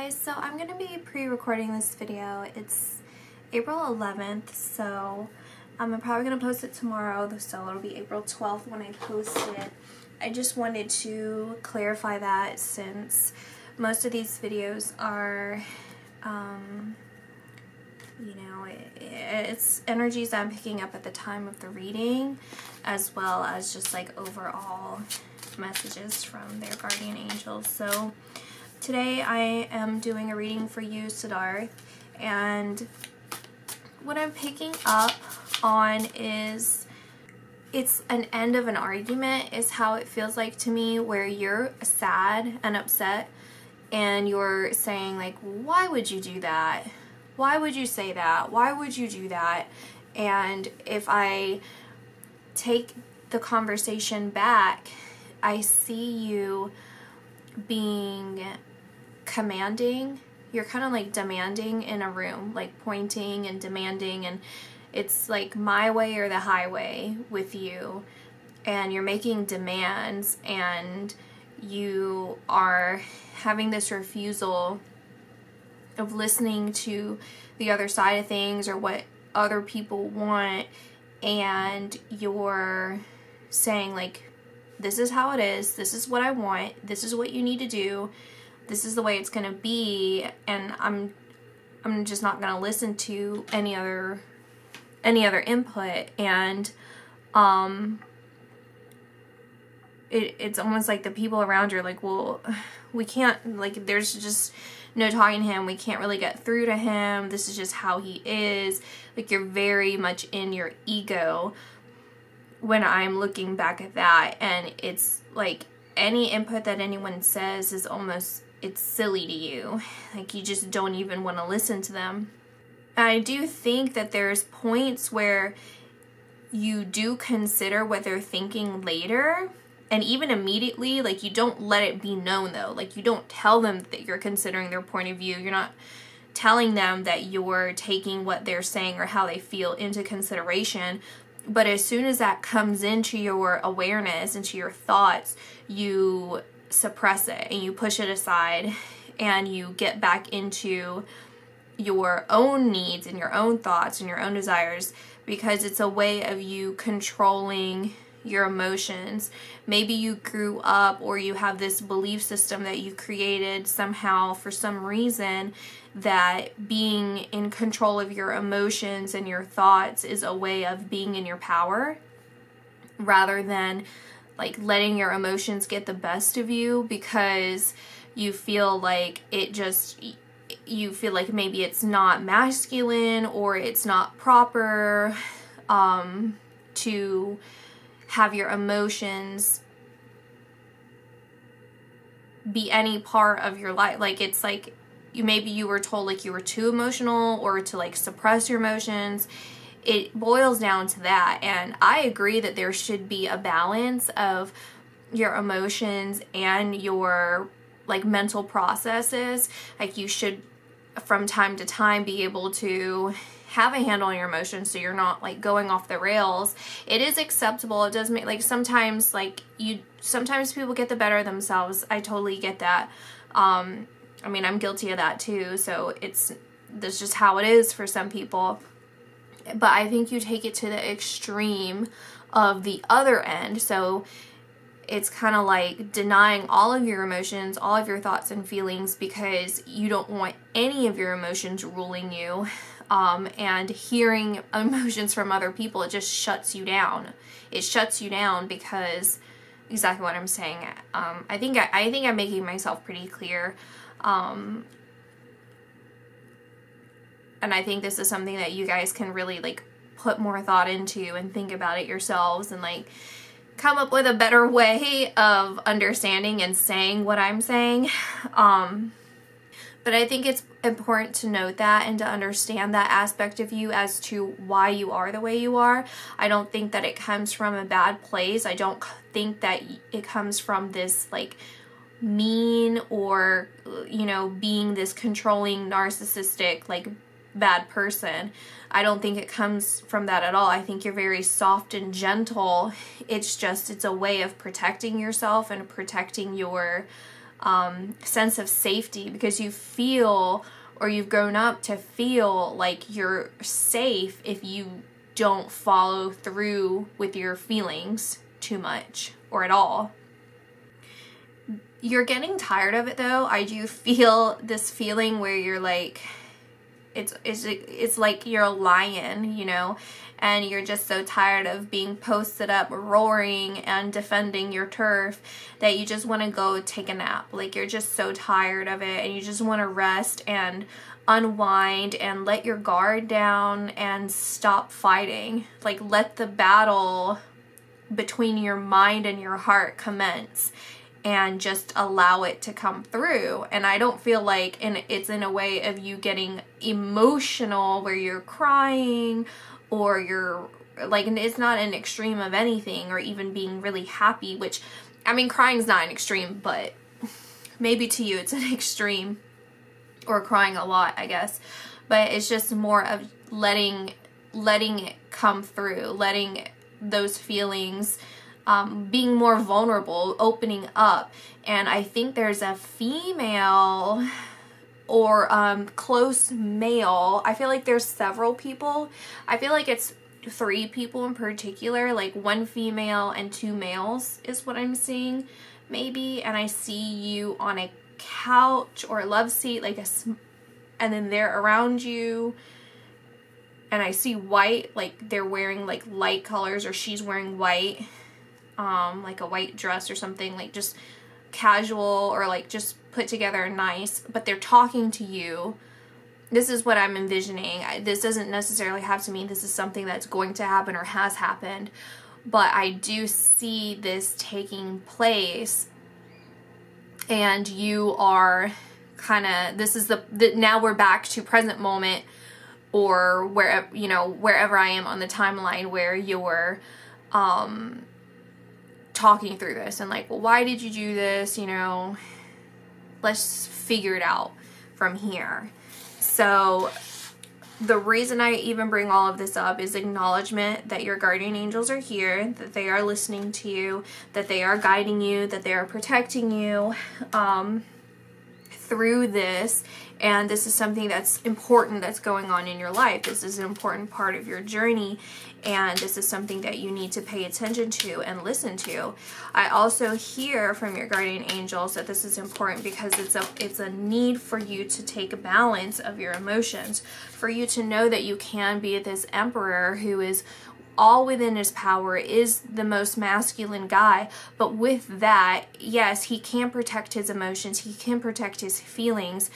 guys, so I'm going to be pre-recording this video. It's April 11th, so I'm probably going to post it tomorrow, so it'll be April 12th when I post it. I just wanted to clarify that since most of these videos are, it's energies I'm picking up at the time of the reading, as well as just like overall messages from their guardian angels. So today I am doing a reading for you, Sidharth, and what I'm picking up on is it's an end of an argument is how it feels like to me, where you're sad and upset and you're saying like, why would you do that? Why would you say that? Why would you do that? And if I take the conversation back, I see you being commanding. You're kind of like demanding in a room, like pointing and demanding, and it's like my way or the highway with you, and you're making demands and you are having this refusal of listening to the other side of things or what other people want, and you're saying like, this is how it is, this is what I want, this is what you need to do, this is the way it's gonna be, and I'm just not gonna listen to any other input. And it's almost like the people around you are like, well, we can't, like, there's just no talking to him, we can't really get through to him, this is just how he is. Like, you're very much in your ego when I'm looking back at that, and it's like any input that anyone says is almost, it's silly to you. Like, you just don't even want to listen to them. And I do think that there's points where you do consider what they're thinking later, and even immediately, like, you don't let it be known though. Like, you don't tell them that you're considering their point of view. You're not telling them that you're taking what they're saying or how they feel into consideration. But as soon as that comes into your awareness, into your thoughts, you suppress it and you push it aside, and you get back into your own needs and your own thoughts and your own desires, because it's a way of you controlling your emotions. Maybe you grew up, or you have this belief system that you created somehow for some reason, that being in control of your emotions and your thoughts is a way of being in your power, rather than like letting your emotions get the best of you, because you feel like you feel like maybe it's not masculine or it's not proper to have your emotions be any part of your life. Like, it's like maybe you were told like you were too emotional, or to like suppress your emotions. It boils down to that, and I agree that there should be a balance of your emotions and your like mental processes. Like, you should from time to time be able to have a handle on your emotions, so you're not like going off the rails. It is acceptable. It does make, like, sometimes people get the better of themselves. I totally get that. I mean, I'm guilty of that too, so that's just how it is for some people. But I think you take it to the extreme of the other end. So it's kind of like denying all of your emotions, all of your thoughts and feelings, because you don't want any of your emotions ruling you. And hearing emotions from other people, it just shuts you down. It shuts you down because exactly what I'm saying. I think I'm making myself pretty clear. And I think this is something that you guys can really like put more thought into and think about it yourselves, and like come up with a better way of understanding and saying what I'm saying. But I think it's important to note that and to understand that aspect of you as to why you are the way you are. I don't think that it comes from a bad place. I don't think that it comes from this like mean or, being this controlling, narcissistic, like bad person. I don't think it comes from that at all. I think you're very soft and gentle. It's a way of protecting yourself and protecting your sense of safety, because you feel, or you've grown up to feel like you're safe if you don't follow through with your feelings too much or at all. You're getting tired of it though. I do feel this feeling where you're like, it's like you're a lion, you know, and you're just so tired of being posted up roaring and defending your turf that you just want to go take a nap. Like, you're just so tired of it and you just want to rest and unwind and let your guard down and stop fighting. Like, let the battle between your mind and your heart commence and just allow it to come through. And I don't feel like it's in a way of you getting emotional where you're crying or you're like, it's not an extreme of anything, or even being really happy, which, I mean, crying's not an extreme, but maybe to you it's an extreme, or crying a lot, I guess. But it's just more of letting it come through, letting those feelings, being more vulnerable, opening up. And I think there's a female or close male. I feel like there's several people. I feel like it's 3 people in particular, like 1 female and 2 males is what I'm seeing, maybe. And I see you on a couch or a love seat, like and then they're around you. And I see white, like they're wearing like light colors, or she's wearing white, like a white dress or something, like just casual or like just put together nice, but they're talking to you. This is what I'm envisioning. This doesn't necessarily have to mean this is something that's going to happen or has happened, but I do see this taking place, and you are kind of, this is the now we're back to present moment, or wherever, you know, wherever I am on the timeline where you're talking through this and like, well, why did you do this? You know, let's figure it out from here. So the reason I even bring all of this up is acknowledgement that your guardian angels are here, that they are listening to you, that they are guiding you, that they are protecting you through this. And this is something that's important that's going on in your life. This is an important part of your journey, and this is something that you need to pay attention to and listen to. I also hear from your guardian angels that this is important because it's a need for you to take a balance of your emotions, for you to know that you can be this emperor who is all within his power, is the most masculine guy, but with that, yes, he can protect his emotions, he can protect his feelings,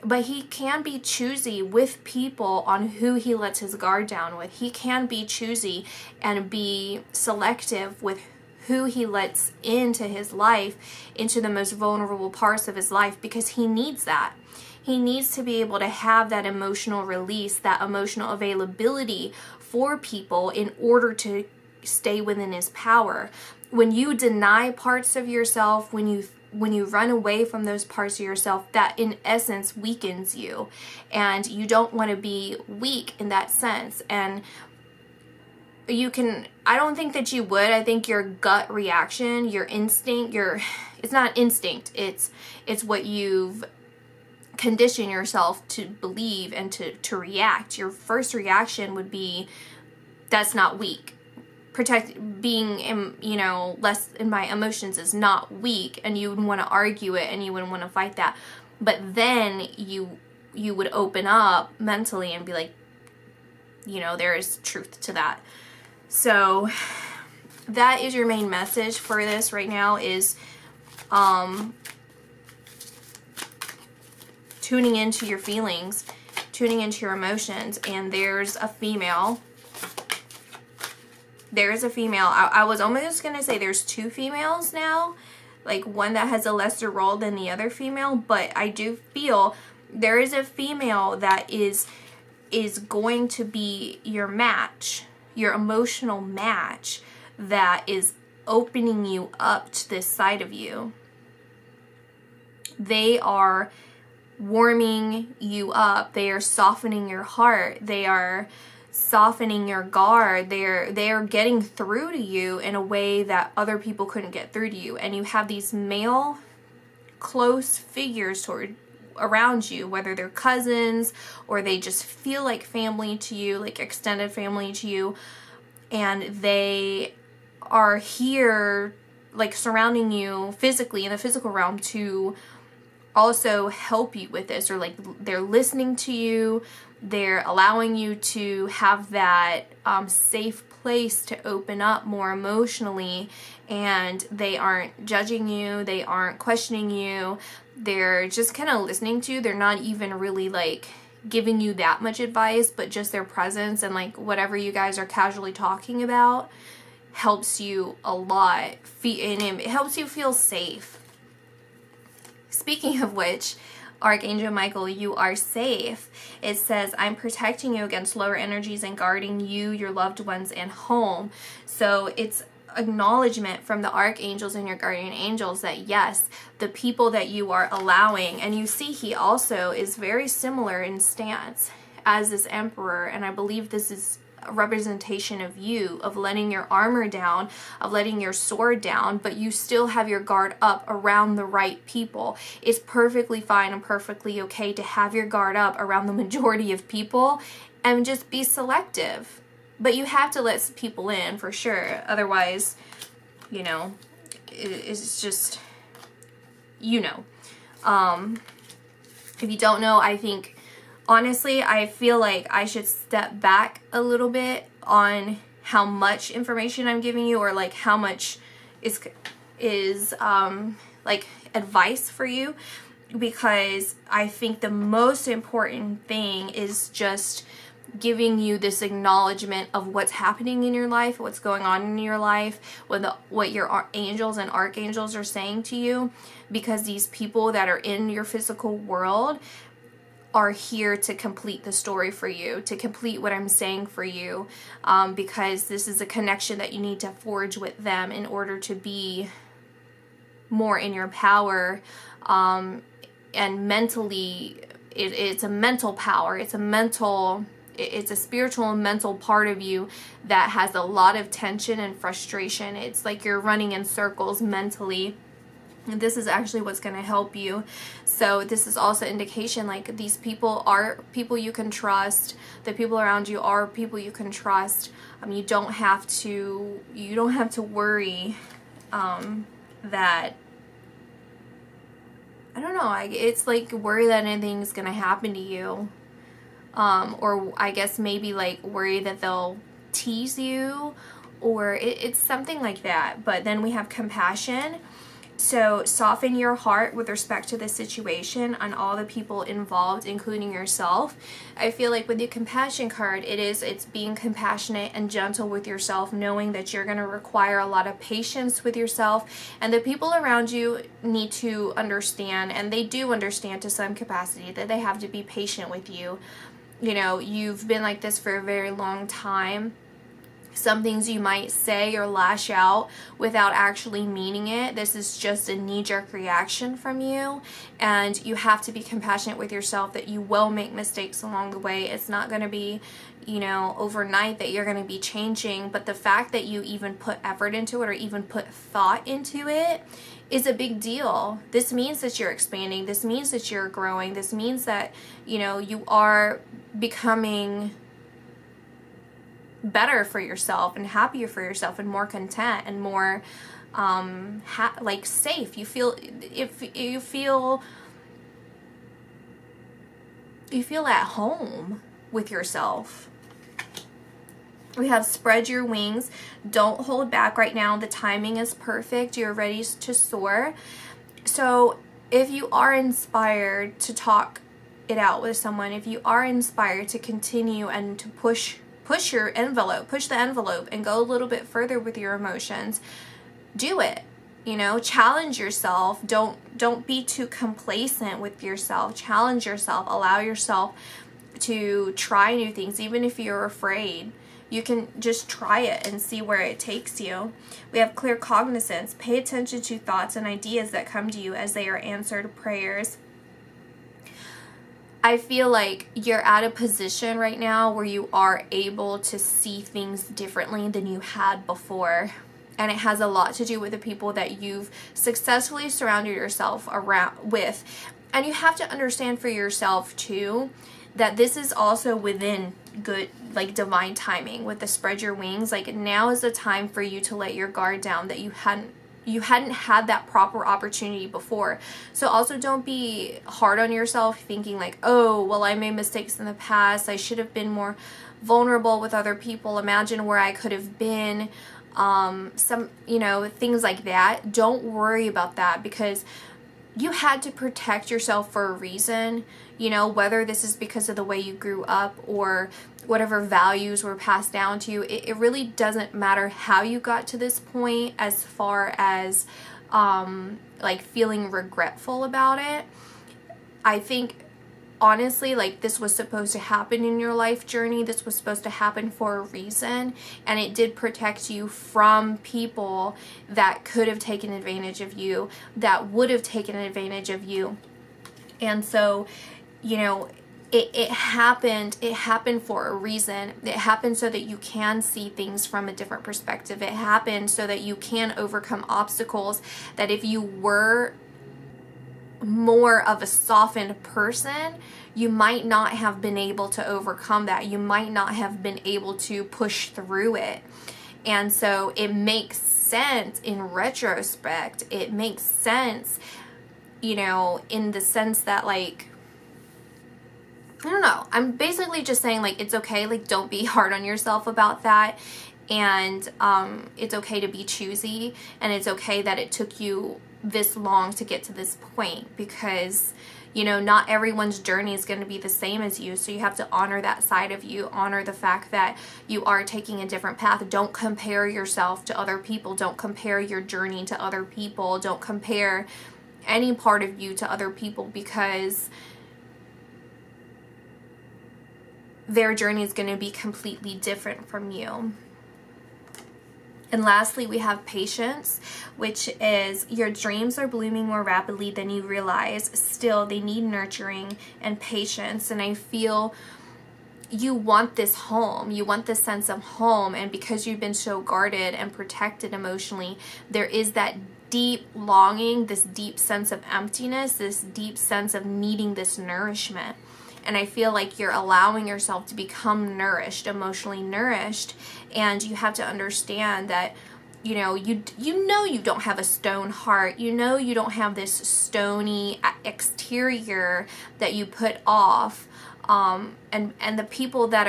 but he can be choosy with people on who he lets his guard down with. He can be choosy and be selective with who he lets into his life, into the most vulnerable parts of his life, because he needs that. He needs to be able to have that emotional release, that emotional availability for people in order to stay within his power. When you deny parts of yourself, when you run away from those parts of yourself, that in essence weakens you, and you don't want to be weak in that sense. And I don't think that you would. I think your gut reaction, your instinct, it's not instinct, it's what you've conditioned yourself to believe and to react. Your first reaction would be, that's not weak. Being, you know, less in my emotions is not weak, and you would want to argue it and you wouldn't want to fight that. But then you would open up mentally and be like, you know, there is truth to that. So that is your main message for this right now, is tuning into your feelings, tuning into your emotions. And there's a female. I was almost going to say there's 2 females now, like one that has a lesser role than the other female, but I do feel there is a female that is going to be your match, your emotional match, that is opening you up to this side of you. They are warming you up. They are softening your heart. They are softening your guard. They are getting through to you in a way that other people couldn't get through to you. And you have these male close figures around you, whether they're cousins or they just feel like family to you, like extended family to you, and they are here like surrounding you physically in the physical realm to also help you with this, or like they're listening to you, they're allowing you to have that safe place to open up more emotionally, and they aren't judging you, they aren't questioning you, they're just kind of listening to you. They're not even really like giving you that much advice, but just their presence and like whatever you guys are casually talking about helps you a lot, and it helps you feel safe. Speaking of which, Archangel Michael, you are safe. It says, I'm protecting you against lower energies and guarding you, your loved ones, and home. So it's acknowledgement from the archangels and your guardian angels that yes, the people that you are allowing, and you see he also is very similar in stance as this emperor, and I believe this is a representation of you, of letting your armor down, of letting your sword down, but you still have your guard up around the right people. It's perfectly fine and perfectly okay to have your guard up around the majority of people and just be selective. But you have to let people in for sure. Otherwise, you know, it's just, you know. If you don't know, I think, honestly, I feel like I should step back a little bit on how much information I'm giving you, or like how much is like advice for you, because I think the most important thing is just giving you this acknowledgement of what's happening in your life, what's going on in your life, what your angels and archangels are saying to you, because these people that are in your physical world are here to complete the story for you, to complete what I'm saying for you, because this is a connection that you need to forge with them in order to be more in your power, and mentally, it's a mental power, it's a spiritual and mental part of you that has a lot of tension and frustration. It's like you're running in circles mentally. And this is actually what's going to help you. So this is also indication like these people are people you can trust. The people around you are people you can trust. You don't have to worry that, I don't know, it's like worry that anything's going to happen to you. Or I guess maybe like worry that they'll tease you, or it's something like that. But then we have compassion. So soften your heart with respect to the situation and all the people involved, including yourself. I feel like with the compassion card, it's being compassionate and gentle with yourself, knowing that you're going to require a lot of patience with yourself, and the people around you need to understand, and they do understand to some capacity, that they have to be patient with you. You know, you've been like this for a very long time. Some things you might say or lash out without actually meaning it. This is just a knee-jerk reaction from you, and you have to be compassionate with yourself that you will make mistakes along the way. It's not going to be, you know, overnight that you're going to be changing, but the fact that you even put effort into it or even put thought into it is a big deal. This means that you're expanding. This means that you're growing. This means that, you know, you are becoming better for yourself and happier for yourself and more content and more like safe. You feel at home with yourself. We have spread your wings. Don't hold back right now. The timing is perfect. You're ready to soar. So if you are inspired to talk it out with someone, if you are inspired to continue and to push the envelope and go a little bit further with your emotions, do it. You know, challenge yourself. Don't be too complacent with yourself. Challenge yourself. Allow yourself to try new things, even if you're afraid. You can just try it and see where it takes you. We have clear cognizance. Pay attention to thoughts and ideas that come to you as they are answered prayers. I feel like you're at a position right now where you are able to see things differently than you had before. And it has a lot to do with the people that you've successfully surrounded yourself around with. And you have to understand for yourself too that this is also within good, like, divine timing with the spread your wings. Like, now is the time for you to let your guard down that you hadn't had that proper opportunity before. So also don't be hard on yourself thinking like, oh, well, I made mistakes in the past, I should have been more vulnerable with other people, imagine where I could have been, some, you know, things like that. Don't worry about that, because you had to protect yourself for a reason, you know, whether this is because of the way you grew up or whatever values were passed down to you. It really doesn't matter how you got to this point as far as like feeling regretful about it. I think honestly, like, this was supposed to happen in your life journey. This was supposed to happen for a reason, and it did protect you from people that could have taken advantage of you, that would have taken advantage of you. And so, you know, it happened for a reason. It happened so that you can see things from a different perspective. It happened so that you can overcome obstacles that if you were more of a softened person, you might not have been able to overcome that. You might not have been able to push through it. And so it makes sense in retrospect. It makes sense, you know, in the sense that, like, I don't know. I'm basically just saying, like, it's okay. Like, don't be hard on yourself about that. And it's okay to be choosy. And it's okay that it took you this long to get to this point, because, you know, not everyone's journey is going to be the same as you. So you have to honor that side of you, honor the fact that you are taking a different path. Don't compare yourself to other people. Don't compare your journey to other people. Don't compare any part of you to other people, because their journey is going to be completely different from you. And lastly, we have patience, which is your dreams are blooming more rapidly than you realize. Still, they need nurturing and patience. And I feel you want this home. You want this sense of home. And because you've been so guarded and protected emotionally, there is that deep longing, this deep sense of emptiness, this deep sense of needing this nourishment. And I feel like you're allowing yourself to become nourished, emotionally nourished. And you have to understand that, you know you don't have a stone heart. You know you don't have this stony exterior that you put off. And the people that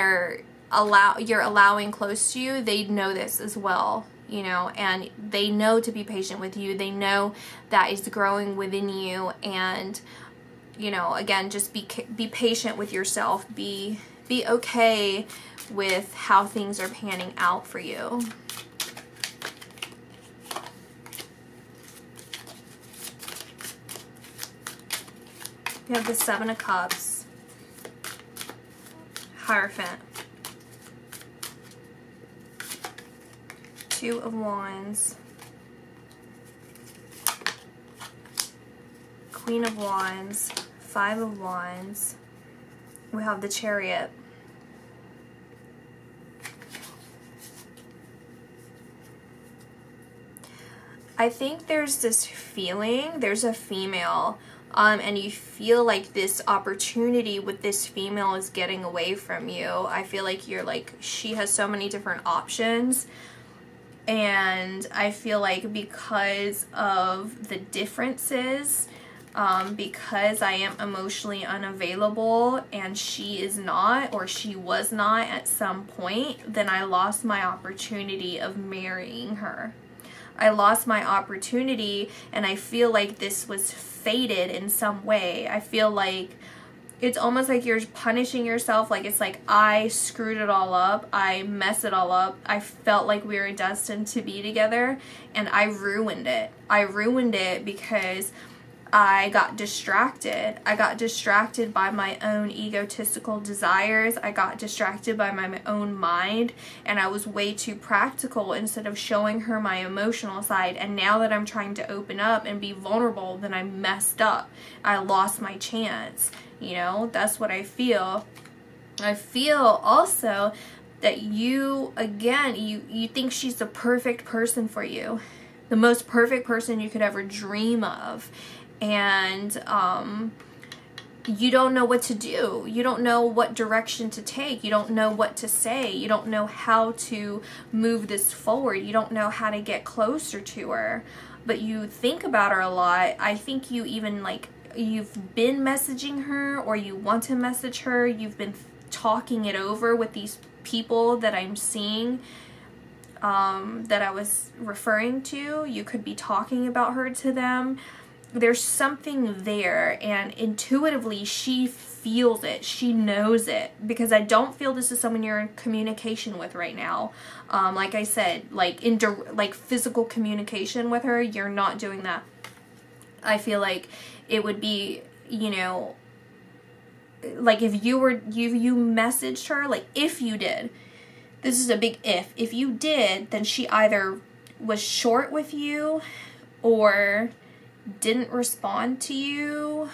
you're allowing close to you, they know this as well. You know, and they know to be patient with you. They know that is growing within you. And you know, again, just be patient with yourself. Be okay with how things are panning out for you. You have the Seven of Cups, Hierophant, Two of Wands, Queen of Wands, Five of Wands. We have the Chariot. I think there's this feeling, there's a female, and you feel like this opportunity with this female is getting away from you. I feel like you're like, she has so many different options. And I feel like because of the differences, because I am emotionally unavailable and she is not, or she was not at some point, then I lost my opportunity of marrying her. I lost my opportunity, and I feel like this was fated in some way. I feel like it's almost like you're punishing yourself. Like, it's like, I screwed it all up. I messed it all up. I felt like we were destined to be together, and I ruined it. I ruined it because I got distracted. I got distracted by my own egotistical desires. I got distracted by my own mind, and I was way too practical instead of showing her my emotional side. And now that I'm trying to open up and be vulnerable, then I messed up. I lost my chance. You know, that's what I feel. I feel also that you, again, you think she's the perfect person for you, the most perfect person you could ever dream of, and you don't know what to do. You don't know what direction to take. You don't know what to say. You don't know how to move this forward. You don't know how to get closer to her. But you think about her a lot. I think you even, like, you've been messaging her, or you want to message her. You've been talking it over with these people that I'm seeing, that I was referring to. You could be talking about her to them. There's something there, and intuitively she feels it. She knows it, because I don't feel this is someone you're in communication with right now. Like I said, like like physical communication with her, you're not doing that. I feel like it would be, you know, like if you messaged her, like if you did, this is a big if you did, then she either was short with you or didn't respond to you.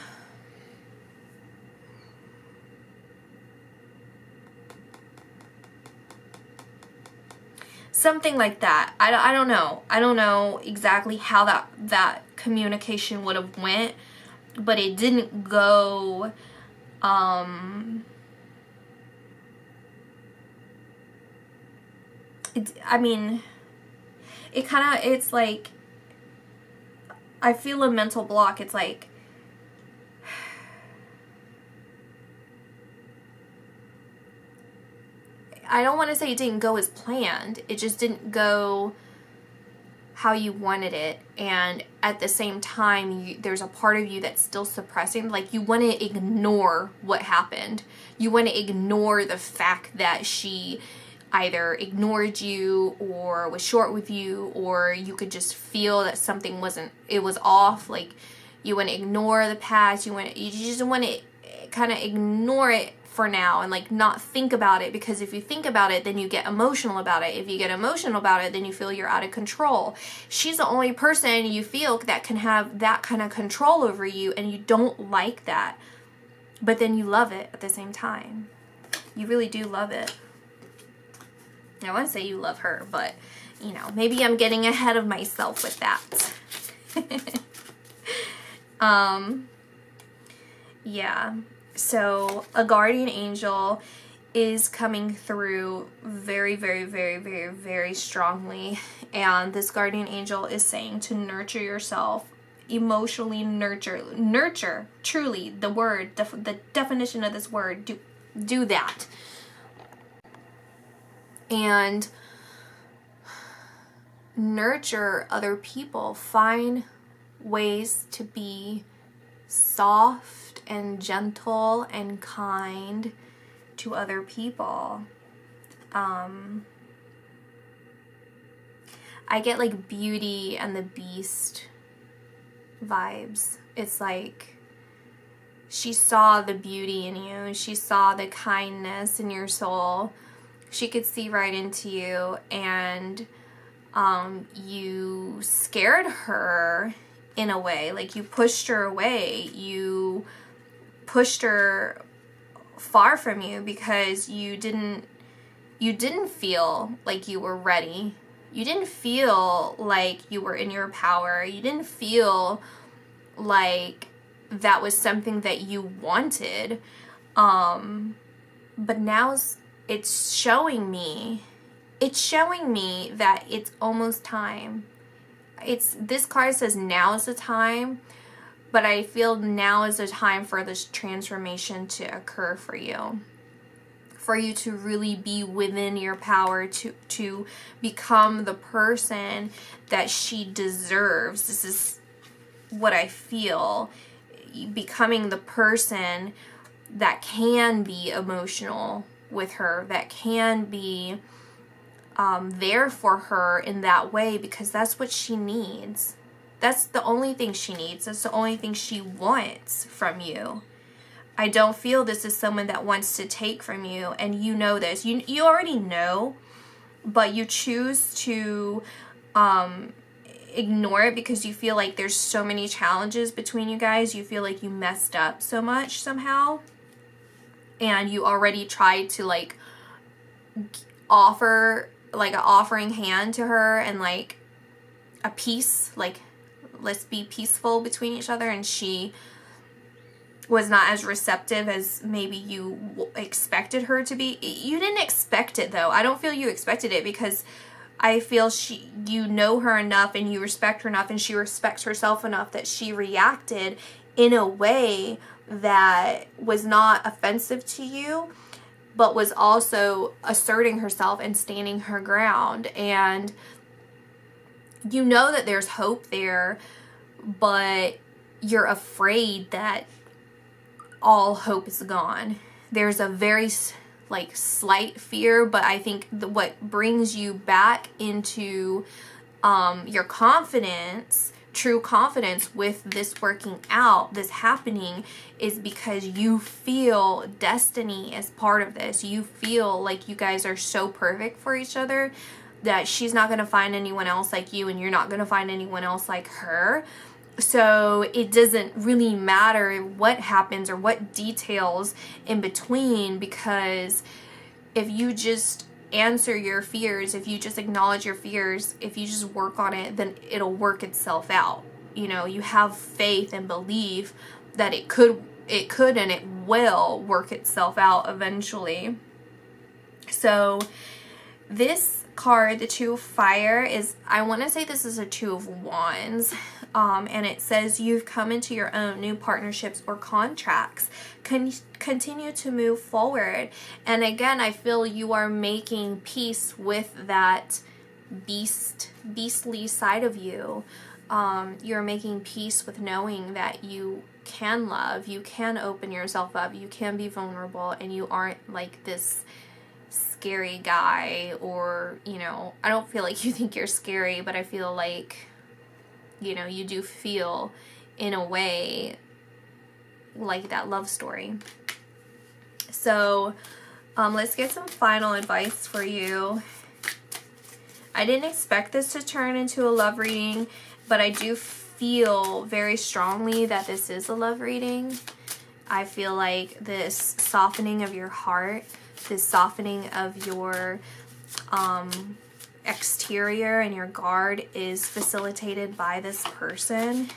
Something like that. I don't know. I don't know exactly how that communication would have went, but it didn't go I mean, it's like, I feel a mental block. It's like, I don't want to say it didn't go as planned. It just didn't go how you wanted it. And at the same time, there's a part of you that's still suppressing. Like, you want to ignore what happened. You want to ignore the fact that she either ignored you or was short with you, or you could just feel that something was off. Like, you want to ignore the past. You just want to kind of ignore it for now and like not think about it, because if you think about it, then you get emotional about it. If you get emotional about it, then you feel you're out of control. She's the only person you feel that can have that kind of control over you, and you don't like that, but then you love it at the same time. You really do love it. I want to say you love her, but, you know, maybe I'm getting ahead of myself with that. Yeah. So a guardian angel is coming through very, very, very, very, very strongly. And this guardian angel is saying to nurture yourself, emotionally nurture, truly, the word, the definition of this word, do that. And nurture other people. Find ways to be soft and gentle and kind to other people. I get like Beauty and the Beast vibes. It's like she saw the beauty in you. She saw the kindness in your soul. She could see right into you, and you scared her in a way. Like, you pushed her away. You pushed her far from you because you didn't feel like you were ready. You didn't feel like you were in your power. You didn't feel like that was something that you wanted. But now it's showing me that it's almost time. This card says now is the time, but I feel now is the time for this transformation to occur for you. For you to really be within your power, to become the person that she deserves. This is what I feel. Becoming the person that can be emotional with her, that can be there for her in that way, because that's what she needs. That's the only thing she needs. That's the only thing she wants from you. I don't feel this is someone that wants to take from you, and you know this. You already know, but you choose to ignore it because you feel like there's so many challenges between you guys. You feel like you messed up so much somehow, and you already tried to like offer, like an offering hand to her and like a peace, like let's be peaceful between each other, and she was not as receptive as maybe you expected her to be. You didn't expect it though. I don't feel you expected it, because I feel you know her enough and you respect her enough, and she respects herself enough that she reacted in a way that was not offensive to you, but was also asserting herself and standing her ground. And you know that there's hope there, but you're afraid that all hope is gone. There's a very like slight fear, but I think what brings you back into your confidence, true confidence with this working out, this happening, is because you feel destiny as part of this. You feel like you guys are so perfect for each other that she's not going to find anyone else like you, and you're not going to find anyone else like her. So it doesn't really matter what happens or what details in between, because if you just answer your fears, if you just acknowledge your fears, if you just work on it, then it'll work itself out. You know, you have faith and belief that it could and it will work itself out eventually. So this card, the Two of Fire, is, I want to say this is a Two of Wands. And it says you've come into your own new partnerships or contracts. Continue to move forward. And again, I feel you are making peace with that beastly side of you. You're making peace with knowing that you can love, you can open yourself up, you can be vulnerable, and you aren't like this scary guy, or, you know, I don't feel like you think you're scary, but I feel like, you know, you do feel in a way like that love story. So let's get some final advice for you. I didn't expect this to turn into a love reading, but I do feel very strongly that this is a love reading. I feel like this softening of your heart, this softening of your exterior and your guard is facilitated by this person.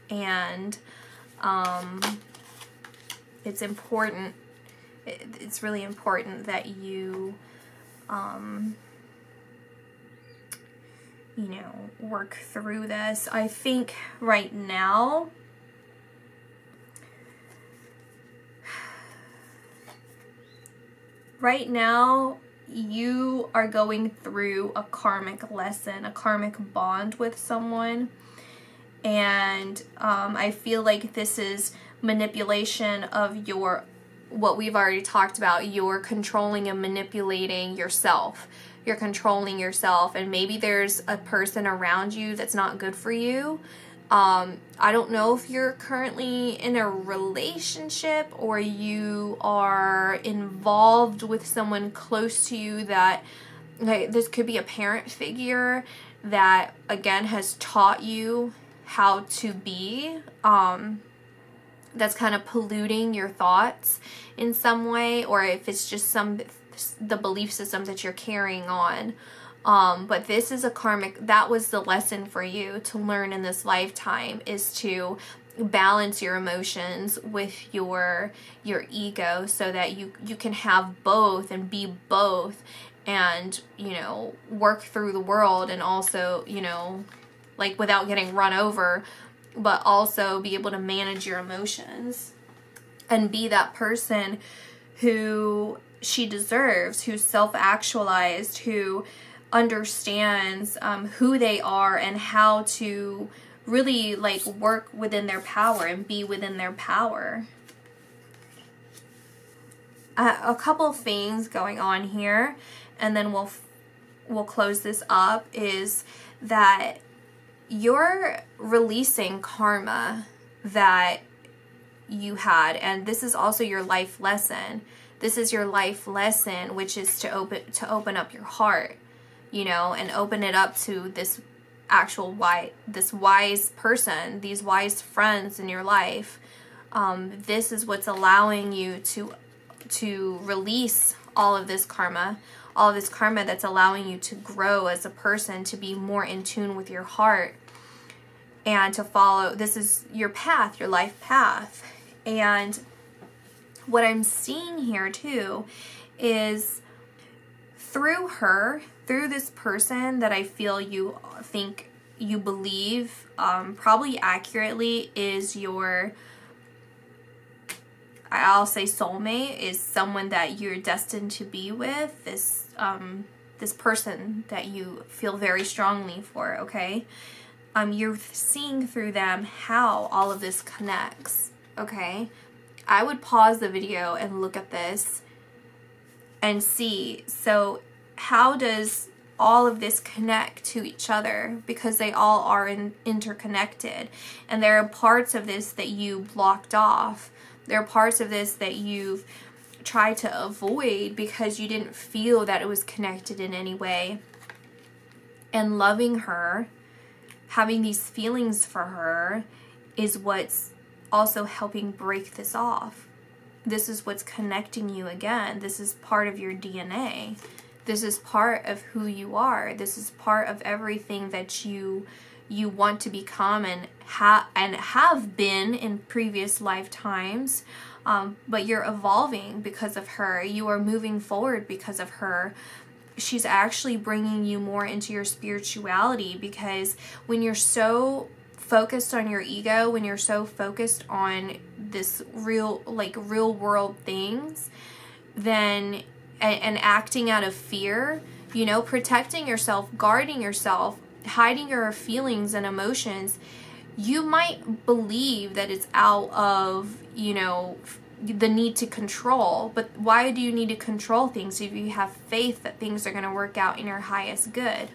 And it's important, it's really important that you you know, work through this. I think right now you are going through a karmic lesson, a karmic bond with someone, and I feel like this is manipulation of your, what we've already talked about, you're controlling and manipulating yourself. You're controlling yourself, and maybe there's a person around you that's not good for you. I don't know if you're currently in a relationship or you are involved with someone close to you that, like, this could be a parent figure that, again, has taught you how to be. That's kind of polluting your thoughts in some way, or if it's just the belief system that you're carrying on. But this is a karmic, that was the lesson for you to learn in this lifetime, is to balance your emotions with your ego, so that you can have both and be both, and, you know, work through the world, and also, you know, like, without getting run over, but also be able to manage your emotions and be that person who she deserves, who's self-actualized, who understands who they are and how to really, like, work within their power and be within their power. A couple of things going on here, and then we'll close this up, is that you're releasing karma that you had, and this is also your life lesson. This is your life lesson, which is to open up your heart, you know, and open it up to this this wise person, these wise friends in your life. This is what's allowing you to release all of this karma, all of this karma that's allowing you to grow as a person, to be more in tune with your heart, and to follow, this is your path, your life path. And what I'm seeing here too is through her, through this person that I feel you think you believe probably accurately is your, I'll say soulmate, is someone that you're destined to be with, this this person that you feel very strongly for, okay? You're seeing through them how all of this connects, okay? I would pause the video and look at this and see, so how does all of this connect to each other? Because they all are interconnected, and there are parts of this that you blocked off. There are parts of this that you've tried to avoid because you didn't feel that it was connected in any way. And loving her, having these feelings for her, is what's also helping break this off. This is what's connecting you again. This is part of your DNA. This is part of who you are. This is part of everything that you want to become and have been in previous lifetimes. But you're evolving because of her. You are moving forward because of her. She's actually bringing you more into your spirituality, because when you're so focused on your ego, when you're so focused on this real world things, then and acting out of fear, you know, protecting yourself, guarding yourself, hiding your feelings and emotions, you might believe that it's out of, you know, the need to control. But why do you need to control things if you have faith that things are going to work out in your highest good?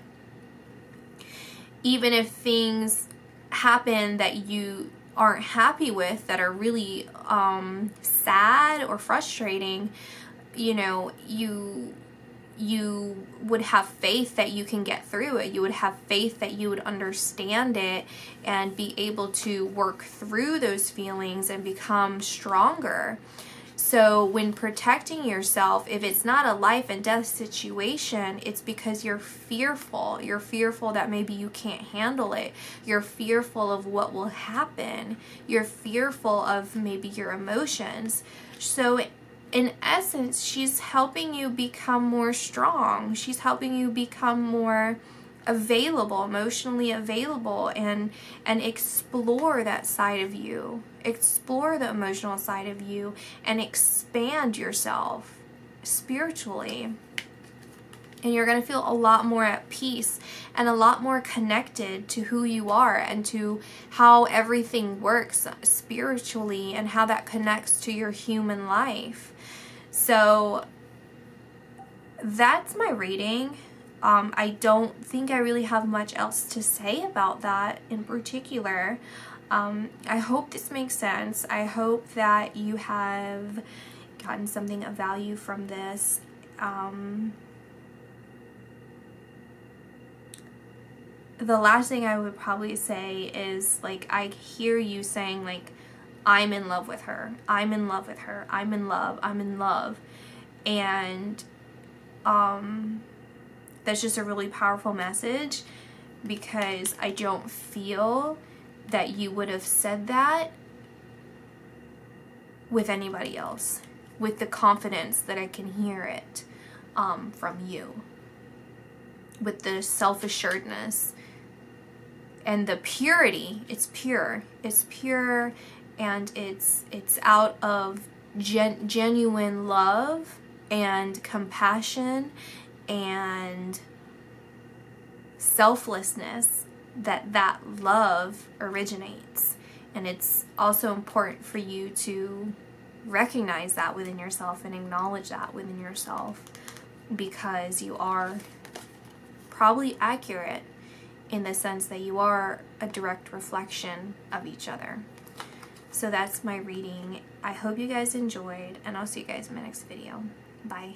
Even if things happen that you aren't happy with, that are really sad or frustrating, you know, you would have faith that you can get through it. You would have faith that you would understand it and be able to work through those feelings and become stronger. So when protecting yourself, if it's not a life and death situation, it's because you're fearful. You're fearful that maybe you can't handle it. You're fearful of what will happen. You're fearful of maybe your emotions. So in essence, she's helping you become more strong. She's helping you become more available, emotionally available, and explore that side of you. Explore the emotional side of you and expand yourself spiritually. And you're going to feel a lot more at peace and a lot more connected to who you are and to how everything works spiritually and how that connects to your human life. So that's my reading. I don't think I really have much else to say about that in particular. I hope this makes sense. I hope that you have gotten something of value from this. The last thing I would probably say is, like, I hear you saying, like, I'm in love with her. I'm in love with her. I'm in love. I'm in love. And that's just a really powerful message, because I don't feel that you would have said that with anybody else, with the confidence that I can hear it from you, with the self-assuredness and the purity. It's pure. It's pure, and it's out of genuine love and compassion and selflessness that love originates. And it's also important for you to recognize that within yourself and acknowledge that within yourself, because you are probably accurate in the sense that you are a direct reflection of each other. So that's my reading. I hope you guys enjoyed, and I'll see you guys in my next video. Bye.